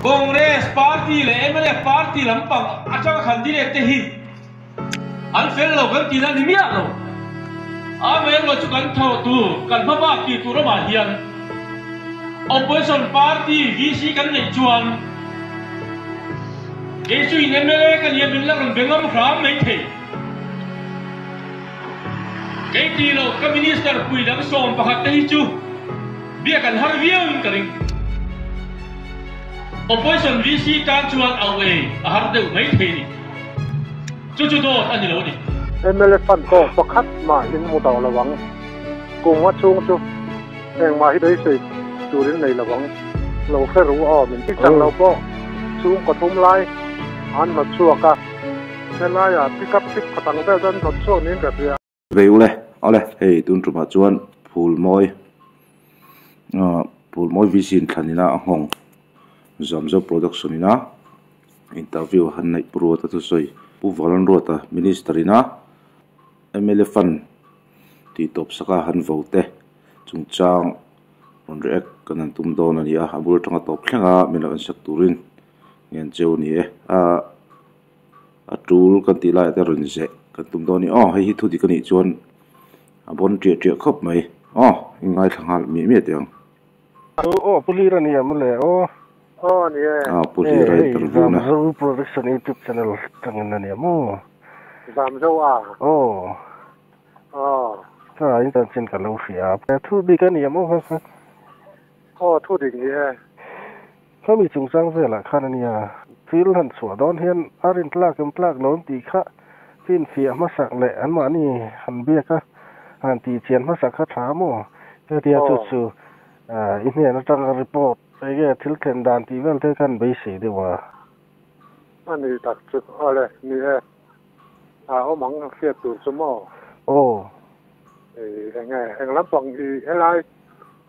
Congress Party le MLA Party lampang achang candidate te hi an fel lo kan tina nimia lo a men lo chu kan tho tu kan ba ki tu ro ma hian opposition party VC kan nei chuan ke chu in MLA kan ye min la kan bengam khram mai the ke ti lo ka minister pui dang som pakhat te hi chu bia kan har viang karing opposition VC tan chuan away a har deuh mai the ni chu do ani lo ni MLA fan ko pakhat ma in mu daw lawang kung wa chung chu eng ma hi dei sei turin nei lawang lo kheru a min ti chang lo po chung ko thum lai an ma chuaka nela ya pick up tik khatang te jan thot chu nin ka ria về ole hey tun tuma chuan phul moi vision thanina ahong zamzo production ina interview han nei pro ta tu soi pu valan rota ministerina MLA fan ti top saka han vote chungchang on react kanan tum don ani a habul tanga top thlenga mena an sak turin ngen cheu ni a tul kan ti lai ta rin je kan tum don ni hei hi thu di kan ni chuan a bon tri khop mai ngai thangal mi tiang pulira ni amle ni pulira interview na production YouTube channel tangana ni mo zamzo ta intention ka lo fia thu di kan ni mo ha thu di niเขามีจุงซังเสียละคันนี้ฟิลหันสวดอนเฮียนอารินพลากำพลากล้นตีข้าฟินเฟียมาสักแหละอันมานี่หันเบียก็หันตีเชียนมาสักข้าถามเดียวจู่อินเนี่ยนักจังรีพอร์ตไปแก่ทิลเทนดานตีเวลเทกันไปสิดีว่าอันนี้ตัดจุดอะไรนี่เอามังเฟียตัวสมอยังไงรับฟังอะไร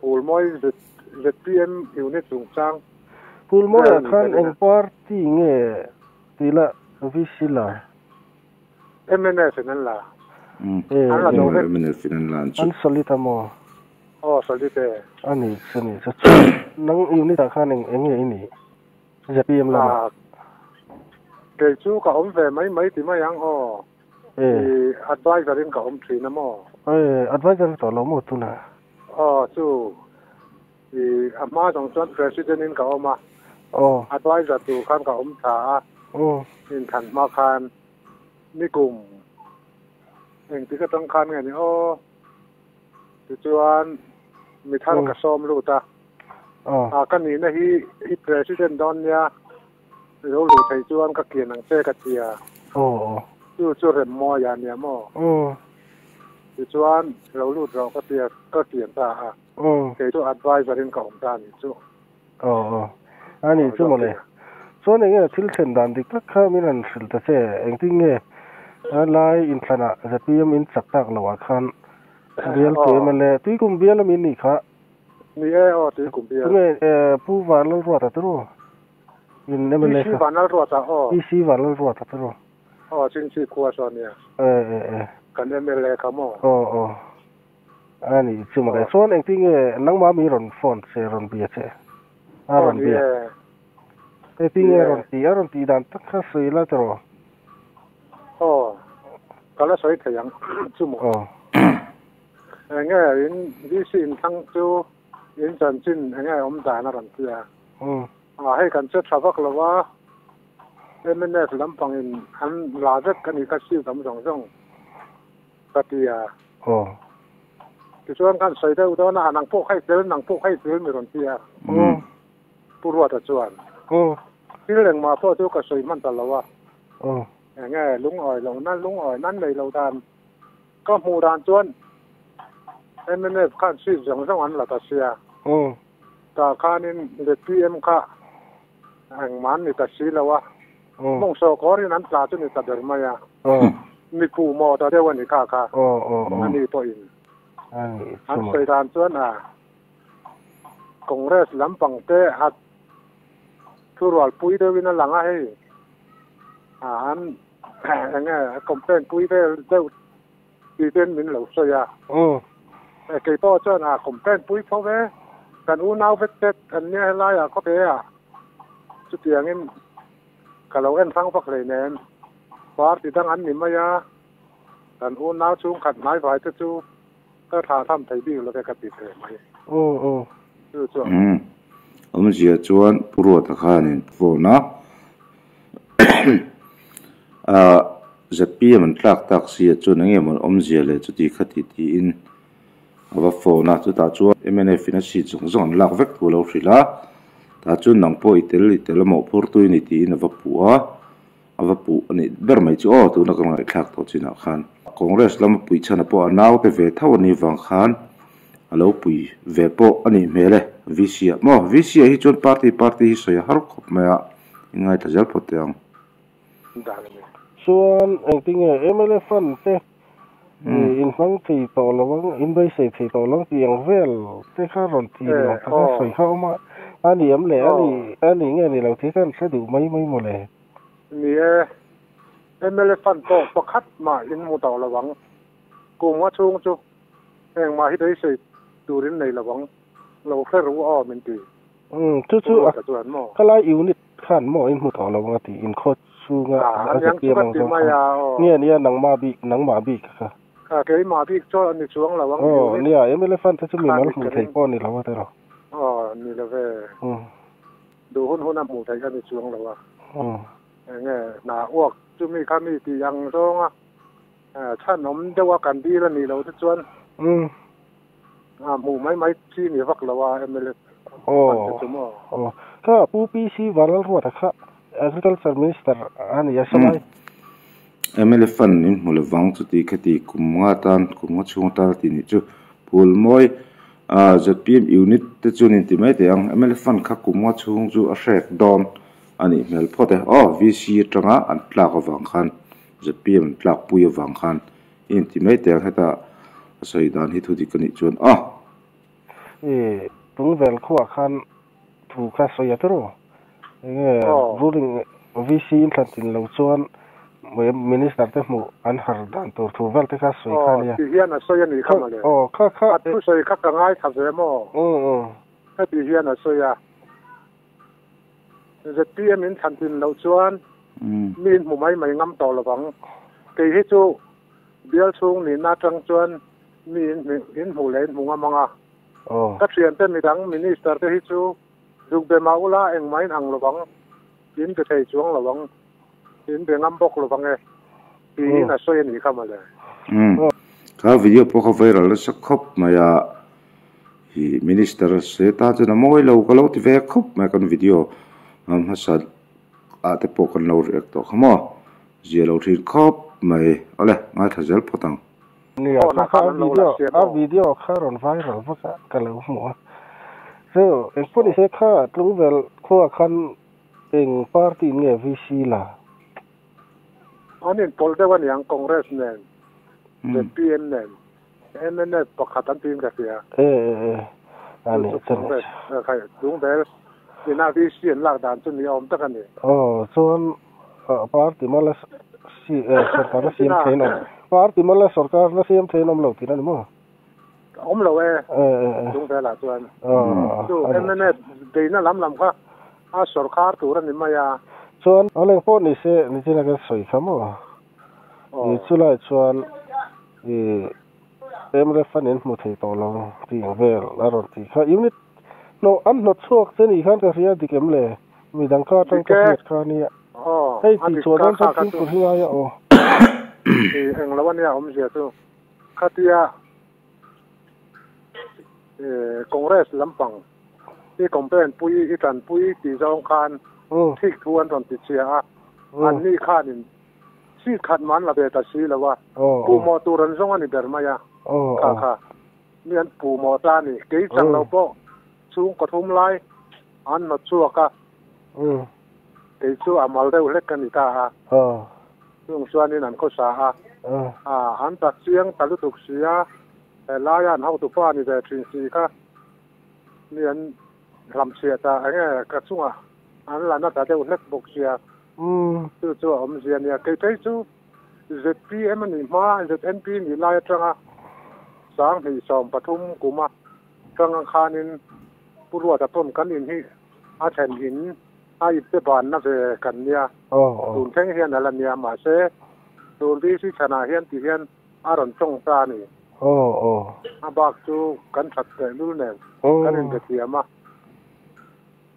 ปูลมอยจะเตรียมอยู่ในจุงซังพูลโมยคันเองพาร์ตี้เงี้ยทีละวิสิลาMNFนั่นล่ะMNFนั่นล่ะอันสลิตามสลิตอันนี้สนิทนั่งอยู่ในตาคันเองนี่จะเตรียมละเกี่ยวจูกับเฟไม่ที่มายังadvisor กับทีนะadvisor ต่อเราหมดตุนะจูอาม่าต้องชวน president กับมาadvisor ตัวข้างกับชานินทันมาคันนี่กลุ่มเองที่ก็ต้องคันไงนี่จวนมีท่านกระซอมรู้ตากันนี้นะที่ president ดอนเนี่ยเราหลุดใจจวนก็เกียนหนังเซ่กระเทียจู่เริ่มมอยานเนี่ยจวนเราหลุดเราก็เกียนตาเกี่ยวกับ advisor กับตานี่จู่อันนี้จู่หมดเลยส่วนเงี้ยทิลเซนดันดิก็ข้ามีนั่นสิลต์เซ่เองที่เงี้ยอะไรอินทนาจะพิมพ์อินสักตักละว่าคันเรียลเกมเลยที่กุมเบียละมินนี่ค่ะนี่ที่กุมเบียเงี้ยผู้วานรัวตัดรู้อินเนี่ยมันเลยค่ะวานรัวตัดอีซีวานรัวตัดรู้จริงสิคัวส่วนเนี่ยกันเนี่ยมันเลยค่ะมั้งอันนี้จู่หมดเลยส่วนเองที่เงี้ยนั่งมามีรอนฟอนเซรอนเบียเซ่รอนเบียที่เงี้ยรอนตีดันตักข้าซื้อแล้วจ้ะก็แล้วสวยแต่ยังจู่หมดเงี้ยอินวิสินทั้งจู่อินจันจินเงี้ยจ่ายน่ารอนเบียให้กันเชื่อทราบว่าว่าไม่แน่ลำพังอินอันลาจากกันอีกสิ่งสำคัญส่งปฏิยาที่ส่วนการใส่ได้อุดรนังพวกให้เจอนังพวกให้เจอไม่รอนเบียผู้รัวแต่ส่วนที่เรื่องมาพ่อเจ้าก็ใส่มันตลอดว่าอย่างเงี้ยลุงอ่อยนั่นเลยเราทำก็มูดานจวนไม่แน่ขั้นสิ่งสำคัญหลักเสียแต่ข้านี่เด็กพีเอ็มข้าแห่งมันนี่ตัดสีแล้ววะมองโซกอนี่นั้นปลาจนนี่ตัดเดินมาอ่ะมีปูมอตอนเดียววันนี้ข้าอันนี้ตัวอินอันเคยทานจวนคงเรสลำปังเตะหัดทุรวลปุยเดวินหลังให้อันอย่างเงี้ยคอมเพลนปุยเดดีเด่นมินเหล่าเสียเกี่ยวกับจวนคอมเพลนปุยเพราะว่าการอู้นาวเวทอันนี้อะไรก็เตะ chút tiền em cả lâu em phăng phật lấy nè phát thì đang ăn niệm mày àกันโอนน้าชุ่มขัดไม้ไฟจะจู่ก็ทาทำไทยบิ้งแล้วก็กระติดเลยไหมจู่จู่เสียจวนปรัวตะขานินโฟนะจะปีมันตักเสียจวนนั่งมันเสียเลยจุดที่ขัดที่อินว่าโฟนะจุดตาจวนMNFนะสิจงลักเวกตัวเราสิละตาจวนนังโปอิเตลหมอพูดตัวนี้ที่อินว่าปัวว่าปูอันนี้เบอร์ไม่จู่ตัวนักงานขัดตัวจีน่าขันคอนเกรสแล้วมาปุยชนะปอน้าวไปเวทเท่านี้วังขันแล้วปุยเวปออันนี้เมล่วิเชียวิเชียที่จวนปาร์ตี้สวยฮารุขบมายังไงถ้าจะพอเตียงส่วนเองที่เงี้ยMLFฟันเต้อินฟังที่ต่อแล้วว่าอินใบเสร็จที่ต่อแล้วที่ยังเวลเต้ข้ารอนที่เราถ้าสวยเข้ามาอันนี้อันนี้เงี้ยนี่เราที่กันสะดุไม่หมดเลยนี่MLFฟันก็ประคัดมาอินมูต่อระวังกูว่าช่วงจู่เองมาที่ได้สิดูเรื่องในระวังเราแค่รู้มันดีจู่อ่ะก็ไล่อยู่นิดขันหมออินมูต่อระวังที่อินโคชูงะอาจจะเกี่ยวกับเนี่ยหนังมาบีค่ะเกี่ยวมาบีช่วยอันนี้ช่วงระวังเนี่ยMLFฟันถ้าจะมีมันหมูไทยป้อนนี่เราว่าแต่เรานี่เราดูหุ่นน้ำหมูไทยกันในช่วงระวังเนี่ยหนาอ้วกจะมีคำนี้ที่ยังร้องถ้าน้องจะว่ากันดีแล้วนี่เราจะชวนหมู่ไม่ที่นี่ฟักเราว่าMLFก็ผู้ปีชีวาร์ลรัวตะค่ะAgriculture Minister อันนี้ใช่ไหมMLFฟันนี่มูลวังจุดที่คดีกุมงาช่วงตานที่นี่จู่พูลมวยจัดพิมพ์ยูนิตที่จู่นี่ที่ไม่แต่ยัง MLFฟันข้ากุมงาช่วงจู่อาเชกดอนอันนี้เมลพอแต่VC จังอันปลากวังคันจะเปลี่ยนปลากปุยวังคันอินที่ไม่แต่ให้ตาใส่ดานที่ทุดิกันนี่จวนตรงเวลขั้วคันถูกคัดสอยตัวruling VC ทันทีเราจวนเมื่อ Minister เต็มหมู่อันหาดานตัวถูกเวลที่คัดสอยคันเนี่ยที่เฮียนสอยนี่เข้ามาเลยข้าทุกสอยข้าง่ายทำเสร็จมั้งถ้าที่เฮียนสอยจะเตรียมมินทันทีเราชวนมินหมู่ไม่งำต่อระวังเกี่ยให้จู่เบี้ยช่วงนี้น่าจังชวนมินหมู่เล่นหมู่งำมังก็เสียนเต้นในดังมินิสเตอร์ที่จู่ดูเบมาอุลาเองไม่หังระวังยินไปใช้ช่วงระวังยินไปงำบกระวังปีนี้น่าช่วยหนีเข้ามาเลยข้าวิดีโอพวกเขาไวรัลสักครบมาอย่ามินิสเตอร์เสตาจะนำมวยเราก็เราที่เวกครบมากันวิดีโอฮัสซัดอาจจะพวกกันเราเรียกตัวขโมยเจ้าเราที่ครบมาอะไรมาถ้าเจอพอตังนี่ข้าวิดีโอข้ารอนไวรัลพวกกันเราหมดซึ่งเอ็งพูดที่ข้าตรงเวลขั้วคันเอ็งปาร์ตี้เนี่ยวิชีล่ะอันนี้พอได้วันยังคอนเกรสเนี่ยเด็กพีเอ็มเนี่ยเนี่ยประกาศตันทีมกันเสียอันนี้คอนเกรสใครตรงเวลที่น่าวิชีหลักด่านจุดนี้อมตะกันนี่ส่วนปาร์ตี้มาเลสสุรการเสียมเทนอมปาร์ตี้มาเลสสุรการเสียมเทนอมเหล่าที่นั่นมั้งเราตรงเวลาส่วนจู่เนี่ยเดี๋ยวนั้นลำก็สุรการตัวนั้นนี่มายาส่วนอะไรพวกนี้เสนี่ที่เราก็สวยขมั้งสุดท้ายส่วนMLFฟันนี่มุดให้ตัวเราที่เวลแล้วรถที่ข้าอยู่นี่เราอันนดช่วงเส้นอีกขั้นก็เสียดิเกมเลยมีดังข้าตั้งแต่เหตุการณ์นี้ให้ที่ส่วนนั้นจะขึ้นคุณที่ว่าเองแล้ววันนี้ผมเสียตัวข้าที่คอนเกรสลำปังที่คอมเพลนปุยอีกันปุยที่จองคานที่ทวนตอนติดเชียอันนี้ข้านี่ซีขัดมันละเบตัดซีแล้วว่าปูมอตูรันซงอันนี้เดินมาค่ะนี่อันปูมอตานี่เกี่ยจังเราก็ช่วงกระทุ่มไล่อันนัดชัวกะเกี่ยชัวอามาเร็วเล็กกันอีกช่วงส่วนนี้นั่นก็สาอันตัดเสียงตัดลุตุกเสียแต่ลายันเขาตัวฟ้านี่แต่ทรินซีค่ะนี่อันลำเสียแต่ไอ้เนี่ยกระชุ่งอันหลังน่าจะได้เล็กบกเสียจู่ๆผมเสียเนี่ยเกี่ยจู่ZPM นี่มา ZNP นี่ลายจังสางที่สองปทุมกุมาจังคานินผู้รัวตะต้นกันอินที่อาแทนหิน ai te ban na ve kan nia tun theng hian ala nia ma se tun vi si chana hian ti hian aron chong ta ni abak chu kan that te lu ne kan in de tiama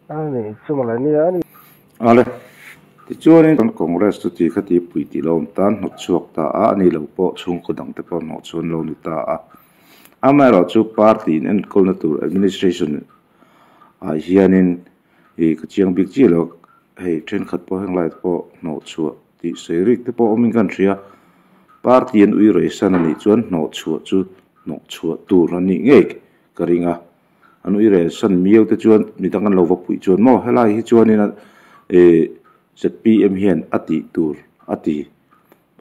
ani chuma la ni ani ale ti chuanin kan congress tu ti khati pui ti lom tan hot chuak ta a ani lo po chung ko dang te pon no chun lo ni ta a amaro chu party in coordinator administration a hianin e chiang big chi lo hei train khat po hang lai po no chu ti serik te po omin kan thria party en ui rei san ani chuan no chu tur ani nge karinga anu i re san mieu te chuan mi dang an lo va pui chuan mo helai hi chuanin ZPM hian ati tur ati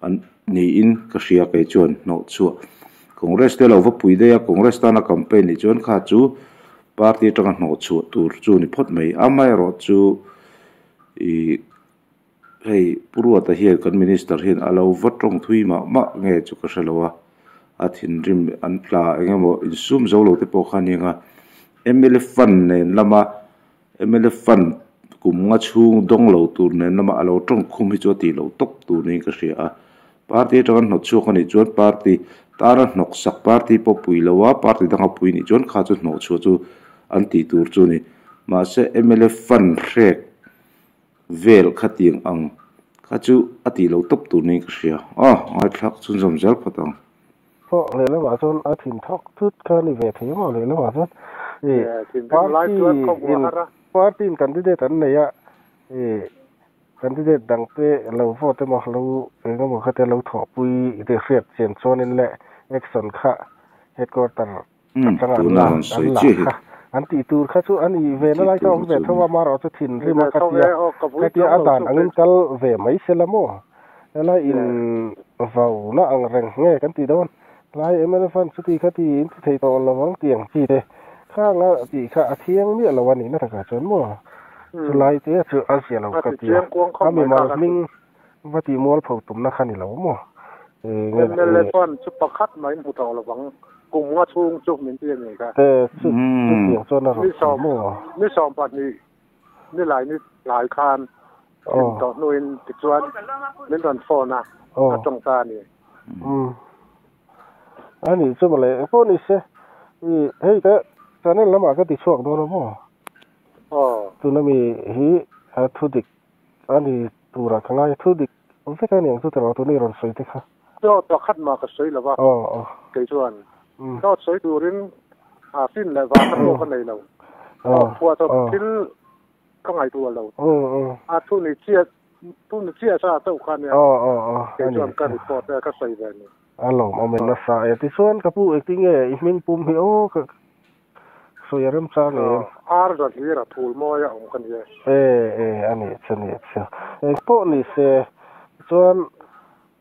an ni in ka hria ke chuan no chu congress te lo va pui de congress ta na campaign ni chuan kha chu party tang no chu tur chu ni phot mai amai ro chu hei puruata hian kan minister hian alo vatong thui ma nge chu ka hrelowa athin rim an tla engemaw insum zo lo te pawh khaninga MLF fan nen lama MLF fan kumnga chung dong lo tur nen lama alo tong khum hi chu ti lo tok tu ni ka hria a party tang no chu khani chuan party tara nok sak party po pui lowa party danga pui ni chuan kha chu no chu an ti tur chu ni ma se MLF fan rek vel khating ang kha chu ati lo top tu ni ka hria ai thak chun zom zel patang po le la wa chon a thin thok thut kha ni ve the ma le la wa chon party in candidate an nei a candidate dang te lo vote ma lo nga mo kha te lo tho pui de fiat chen chon in le action kha headquarter an ti tur kha chu an i ve na lai ka ve thawa ma ro chu thin ri ma ka tia adan angin kal ve mai selamo la in vau na ang reng nge kan ti don lai emelefan chu ti kha ti in thei to lawang tiang chi de kha nga ti kha athiang mi lo wani na ka chon mo chu lai te chu asia lo ka ti ka mi mal ming wati mol phau tum na khani lo mo emelefan chu pakhat mai mu to lawang cùng ngã chung chụp mình tiền này cả. Tiền cho nó rồi. Ní sòng bát ní lại khan. Đó nuôi tịch chuan, nên đoàn phone à, trong ta này. Anh ấy cho mà lại phone này sẽ, hey cái, cho nên là mà cái tịch chuộc đó nó mò. Tụi nó mi hi thu địch, anh ấy tụi ra khang ai thu địch, ông phải cái này tụi nó tụi này rồi sấy thế ha. Cho tụi khát mà cái sấy là ba. Cái chuan. Đó sấy tụi đến xin lại vào cái lô cái này đâu. Qua cho xin cái ngày tụi đâu. Tụi này chia ra tụi khăn này. Cái chuan cái report cái sấy về này. Alo, mà mình nó sai, thì xuân cái phụ tiếng nghe, mình bùm hiểu cái rồi em sao này? Rồi thì là thul mồi ông cái gì? Anh ấy xem. Bộ này sẽ xuân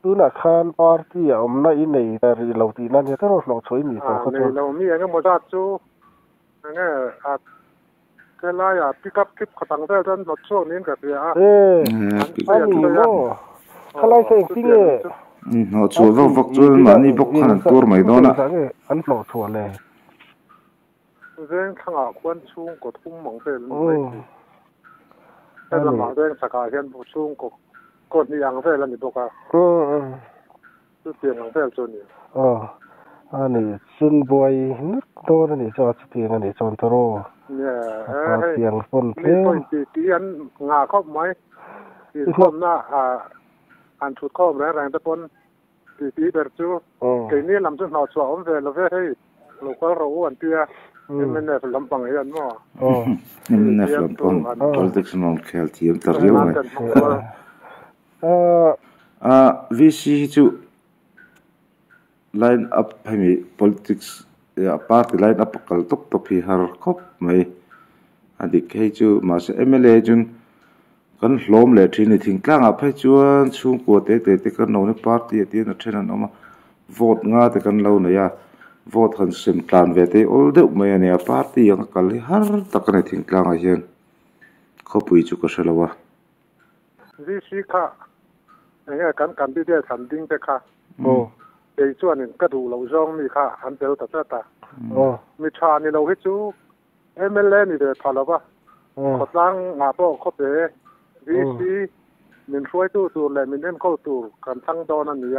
tu na khan party ông na in này là lâu thì nên cái đó nó chơi mi có này lâu mi cái một chút chú nghe cái lai pick up clip khát tăng theo chân nó cho nên cái gì anh ấy nó cái lai cái tiếng nghe nó chua vào vóc chua mà đi bốc khăn tour mày đó nè anh lộ chua này riêng khang à quan chung có thung mỏng về cái là mà riêng sạc à hiện bộ chung có đi ăn về là gì bốc à cái tiền ăn về cho nhỉ anh ấy xuân boy nước to này cho tiền anh ấy chọn taro tiền phun thêm thì anh ngà khóc mấy thì hôm na anh chụp com ráng tập quân thì bật chú cái này làm cho nó chọn về là về hay lúc có rau anh tia mình này phải làm bằng cái anh mà mình này phải làm bằng politics non khéo thì em tarriu này VC chú line up hay mi politics party line up kal top hi har khop mai adik hay chú mà sẽ MLA chun kan hlom le thini thing tlang a phai chuan chung ko te kan no ne party ti na thena no ma vote nga te kan lo na ya vote han sim plan ve te all de mai ne party ang kal har tak ne thing tlang a hian khopui chu ka shalawa VC kha nghe kan bi de than ding te kha te chuan in ka du lo zong mi kha an tel ta ta mi cha ni lo hi chu MLA ni de thalawa ขดล้างงาโต้เขาเตะวีซีมินช่วยตู้ตูเลยมินเล่นเข้าตู้กันทั้งโดนนั่นนี่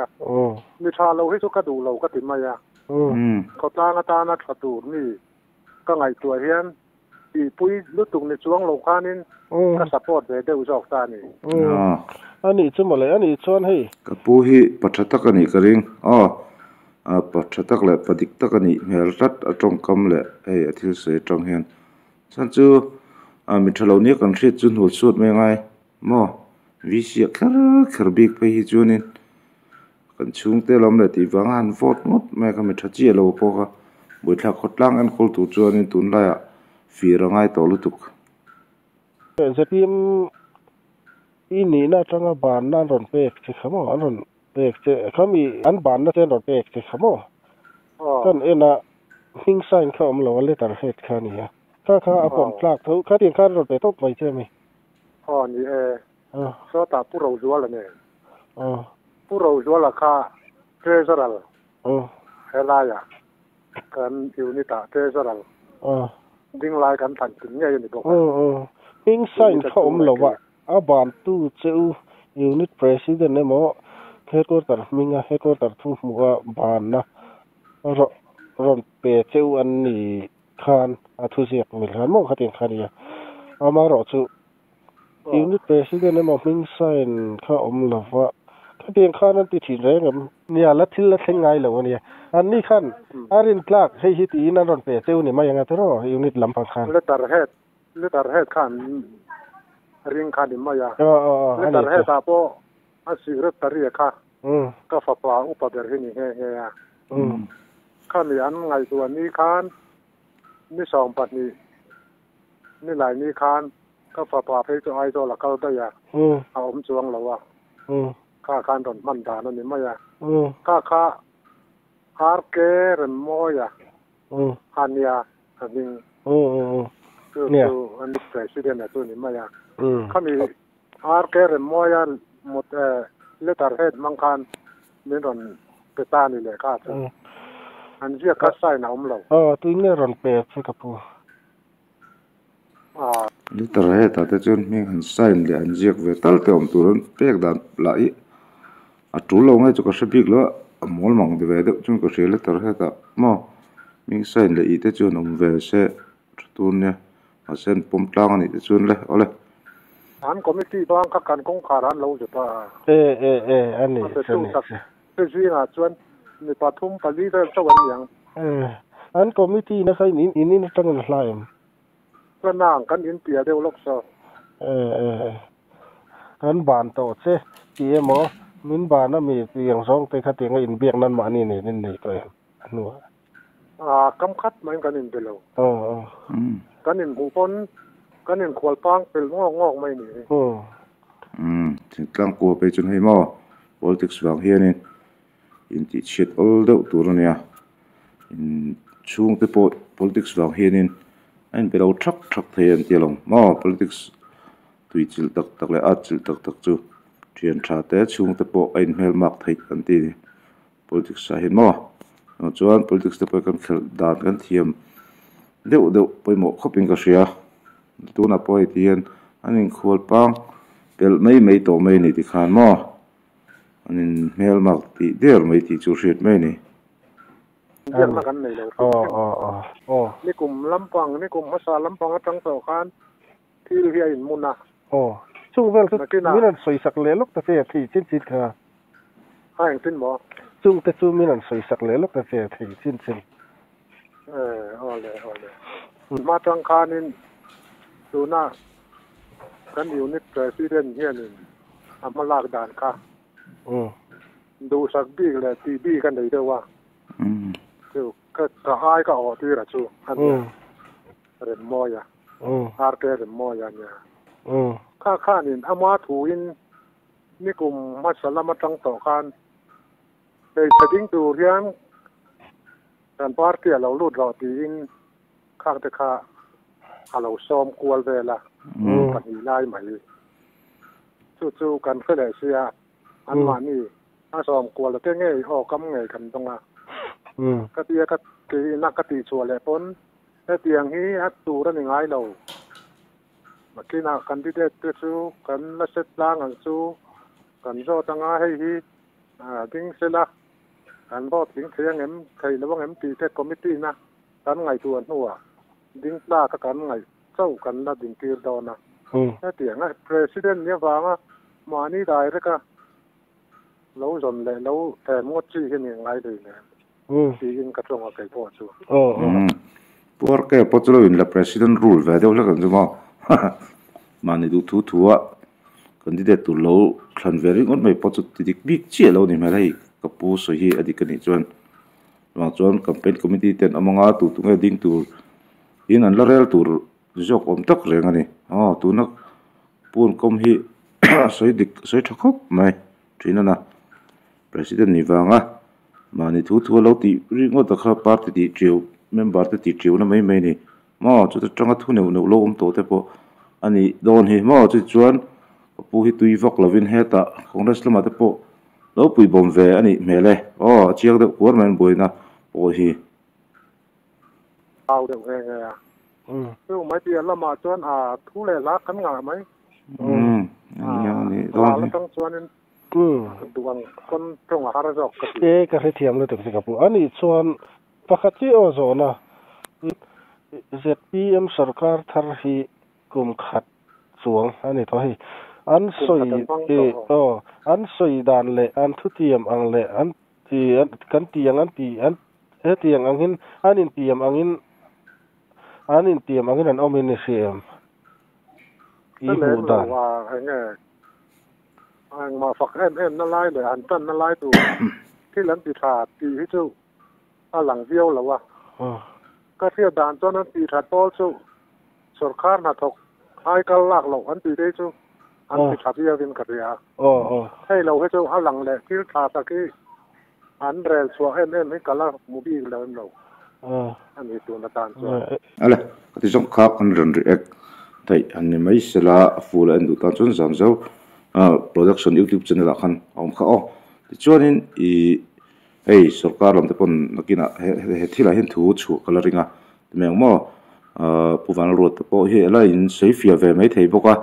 มีชาเราให้สุกกระดูเราก็ติดมายาขดล้างตานัดกระตูนี่ก็ไงตัวเฮียนอีปุ้ยลุตุงในช่วงโลกานินก็สปอร์ตเดี๋ยวจอกตานี่อันนี้จะมาเลยอันนี้ชวนให้กับผู้ที่ปัจจัยกันนี่กระริงปัจจัยเลยปฏิกกันนี่เฮรัดตรงคำเลยไอ้ที่เสียตรงเฮียนฉันจูมิทรเราเนี่ยกันเสียจุนหัวสุดไม่ไงมั่ววิเชียขรบิกไปฮิจูนินกันช่วงเตลมเลยที่วังหันฟอดงดแม่ก็มิทรเจียเราพอกบุตรขดล่างอันคนตัวจวนนี่ตุนได้ฟีรังไงต่อลุตุกเป็นสพิมอีนี่น่าจะงบานน่ารอนเปกสิขโมอันรอนเปกเจเขามีอันบานน่าจะรอนเปกสิขโมกันเอ็นะหิ้งไซน์เขาไม่รู้ว่าเล่ตัดเหตุการณ์นี้ข้าเอาผมพลาดทุกข้าเตียงข้ารอนเปกต้องไปใช่ไหมนี่so ta puro jual ne puro jual ka treasurer helaya kan unita treasurer ding lai kan tan tin nge ni bok hing sign kha lo wa aban tu cheu unit president ne mo headquarter minga headquarter thu muwa ban na ron pe cheu an ni khan athu siak mil han mo khatin khania ama ro chu unit president ne mo hing sign kha lo wa khatin khan an ti thi re ngam nia la thil la thengai lo nia an ni khan arin clark hei hi ti na ron pe cheu ni ma yanga tro unit lampang khan letter head khan ring khan ma ya letter head ta po a secretary kha ka fa pa upader hi ni he ya khan yan ngai tu ni khan ni song pat ni lai ni khan ka fa pa phei to ai to la kal da ya a chuang lo wa ka khan don man da no ni ma ya ka har ke ren mo ya han ya havingเนี่ยอันนี้presidentนะตัวนี้มาอย่างเขามีอาร์เกอร์มอยันหมดเลตาร์เฮดมังคันนี่รอนเปตานี่เลยค่ะอันเจ้าคัสไซน์นะเราตัวนี้รอนเปย์สิครับผมเลตาร์เฮดแต่จนมีคันไซน์เลยอันเจ้าเวทัลเตอมตัวนั้นเปย์ดันไหลจุลลงให้จุกสบิกแล้วมอลมังดีเวดจนก็เสียเลตาร์เฮดมั่งมีไซน์เลยแต่จนอมเวเซ่ตัวเนี่ยเส้นปุ่มกลางนี่จะชวนเลยเอาเลยอันคอมมิตี้บางกันคงขารันเราจะป่ะอันนี้ชวนเป็นสิ่งชวนในปฐมปลีเรื่องสวรรค์อย่างอันคอมมิตี้นะใครนี่ตั้งแต่ไหนก็นั่งกันอินเดียเดียวล็อกซออันบานโตเซ่ที่หมอมินบานน่ะมีเตียงสองแต่ขัดเตียงอินเบียงนั่นมานี่ก็หนัวกำคัดมันกันอินเดียวกันอินหูปนกันอินขวดปังเป็นงอกไม่หนีถึงกลางกัวไปจนให้หม้อ politics บางเฮียนี่อินติดเช็ดall เดาตัวเนี่ยอินช่วงที่ politics บางเฮียนี่อันเป็นเราทักเทียนเตียลงหม้อ politics ตุยจิลตักเลยอัดจิลตักจู่เทียนชาแต่ช่วงที่พอไอ้เมลมักไทยกันตี politics เห็นหม้อจวน politics ที่ไปกันเขลด่านกันเทียมเดี๋ยวไปหมกเขาเป็นกระเสียตัวน่ะปล่อยเทียนอันนี้ขวดปังเป็นไม่โตไม่นี่ที่ขานหม้ออันนี้เมลมักที่เดี๋ยวไม่ที่จูเสียดไม่นี่เยี่ยมกันเลยนี่กลุ่มลำปังนี่กลุ่มภาษาลำปังทั้งสองคันที่เรียนมุนนะช่วงเวลาที่มีนั่นสวยสักเล่ลูกแต่เสียที่ชิ้นค่ะให้สิ้นบ่ช่วงแต่ช่วงมีนั่นสวยสักเล่ลูกแต่เสียที่ชิ้นเอาเลยมาทางคานินดูหน้ากันอยู่นิดpresidentเฮียนี่อามาลากด่านค่ะดูสักบีเลยตีบีกันได้ด้วยว่าคือก็กระหายก็ออกที่ระชูอันนี้เรนมอยอาร์เกเรนมอยเนี่ยข้านินอามาถูอินนี่กลุ่มมัสลามาจังต่อกันไปจะดิ้งดูเรียนการพาร์ตี้เราลุดเราตีอินข้างแต่ข้าเราซ้อมกวลเวลากันอีไล่ใหม่จู่ๆกันเพื่อเสียอันมานี่ถ้าซ้อมกวลแล้วเต้ง่ายออกกำไงกันตรงนั้นก็ตีก็ตีนักก็ตีชัวร์เลยพ้นแต่เตียงนี้ฮัตตูนั่นยังไงเรา mà khi nào candidate tu chú cần là set lang anh chú cần cho tăng ai hi tiếng sẽ là cần bỏ tiếng thế em thầy là em thì thế committee na cần ngày tuần nữa tiếng là các cần ngày sau cần là tiếng kia đó na cái tiếng president như vậy mà ni đại đấy cả lâu rồi lại lâu thèm ngót chi cái này ngày đấy nè thì in cái trong cái bộ chú porque potlo in la president rule ve deu la kan zuma mani du thu thua candidate tu lo khan veri ngon mai potu tik big chi lo ni mai kapu so hi adikani chuan ma chuan campaign committee ten amanga tu tunga ding tur in an la rel tur jok om tak rengani tu nak pun kom hi soi thakop mai thina na president ni wanga mani thu thu lo ti ringo ta kha party ti chiu member te ti chiu na mai ni ma chu ta tanga thu ne lo om to te po ani don hi ma chu chuan pu hi tui vok lovin heta congress lama te po lo pui bom ve ani mele chiang de government boina po hi ao de ve tu mai ti lama chuan thu le la kan nga mai ni don tang chuan duang kon tong har jok ka he thiam le tok ka pu ani chuan pakhat chi o zo na ZPM sarkar thar hi kum khat chuang ani to hi an soi dan le an thu tiam ang le an ti kan tiang an ti an he tiang angin anin tiam angin an ominisiam i hu da wa anh mà phật em nó lai để anh tân nó lai tụ khi lần bị thả thì hết chú lằng viêu là wa cái phía đàn cho nó bị thả to chú sổ khăn là thuộc hai cái lạc lộc anh bị đấy chú anh bị thả viêu bên cái gì hay lâu hết chú lằng lệ khi thả ta cái anh rèn xóa em ấy cả là mua bị là em lâu anh ấy tụ nó đàn cho ale cái trong khác anh rèn react thấy anh ấy mấy sẽ là phụ là anh tụ đàn cho giảm dấu production YouTube channel khan om kha chuanin hey sarkar lam te pon nakina he thila hin thu chu coloringa meng mo puwan ro te po he la in safia ve mai thei boka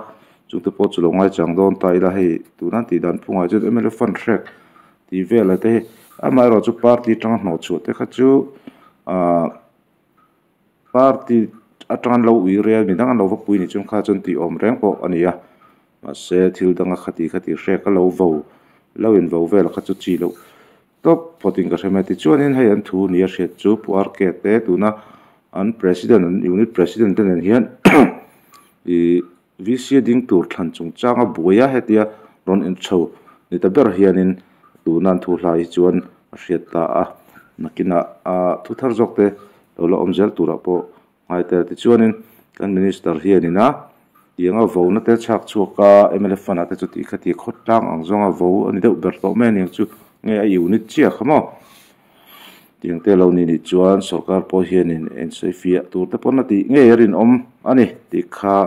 chung te po chu longai chang don tai la hei tunan ti dan phunga chu ML fund track ti ve la te amai ro chu party tang no chu te kha chu party atang lo wi real mi dang lo va pui ni chung kha chun ti om reng po ania mà sẽ thiếu đăng khati sẽ có lâu in vào về là khát chi lâu top voting cái mà thì cho nên hay anh thu nia sẽ chú puar cái thế tu na anh president unit president tên hiện thì vice ding tour thằng chung chang buaya hết dia ron in show ni ta ber hian in tu nan thu lai chuan riat ta nakina thu thar jok te lo omzel tura po ngai te ti chuanin kan minister hian ina tiếng vô nó tới chắc chua cả em lấy phần tới chút thì cái khốt lang ang zong vô anh đâu bật tàu men những chú nghe yêu nít chia không à tiếng tê lâu nít chuan sarkar po hiền in say phía tu tới pon thì nghe rin anh thì kha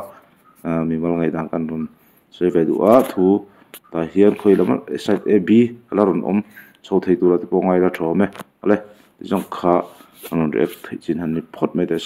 mình vào ngày đang ăn run say về đủ thu ta hiền khơi lắm site ab là run sau thấy tu là tới po ngày là chó me ale trong kha anh rep thấy chín hắn phốt mấy thế